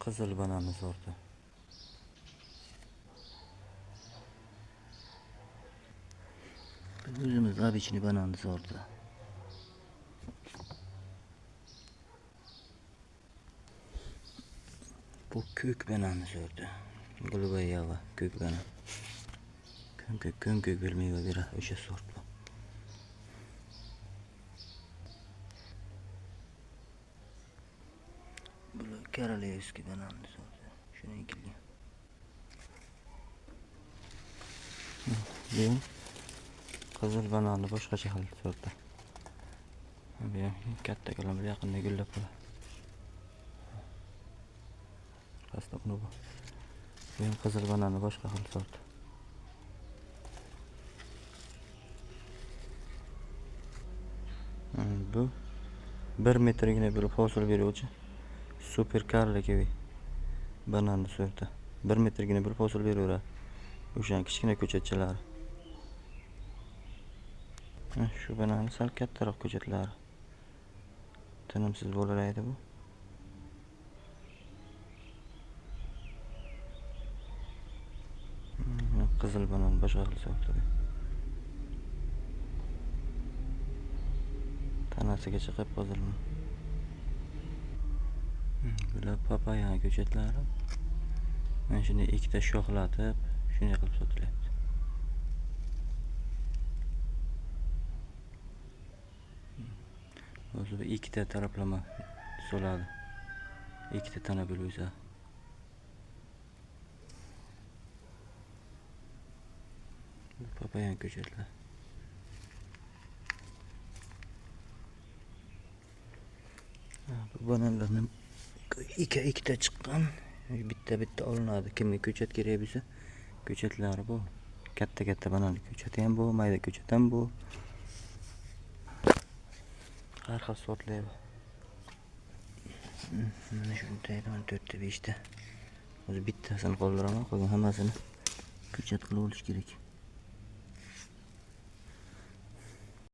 Qizil banana sorti. O'zimiz обычный banana sorti. Bu ko'k banana sorti. Golubaya ko'k banana. Ko'k bir meva beradi o'sha sort bu. Bu Korolevskiy banana sorti. Shuni kelgan. Bu qizil banana boshqacha xil sorti. Bu katta kalamlar yaqinda gullab qoladi. Pastda bu. Bu qizil banana boshqa xil sorti. Bu 1 metrgina bo'lib hosil beruvchi super Karli kivi banana sorti. 1 metrgina bo'lib hosil beraveradi. O'shan kichkina ko'chatchalari. Shu banana sal kattaroq ko'chatlari. Tinimsiz bo'laraydi bu. Qizil banana boshqa xil sorti. Tanasigacha qip-qizil. Bular papaya ko'chatlari. Mana shuni ikkita shoxlatib, shunday qilib sotilyapti. O'zi ikkita taraplama so'ladi. Ikkita tana bo'lib o'sadi. Papaya ko'chatlar. Bu bananlarning ikkita chiqqan. Bitta olinadi. Kimga ko'chat kerak bo'lsa, ko'chatlari bu. Katta banana ko'chati ham bu, mayda ko'chat ham bu. Har xil sortlar. Mana shunday 4 ta 5 ta. O'zi bittasini qoldiraman, qolgan hammasini ko'chat qilib olish kerak.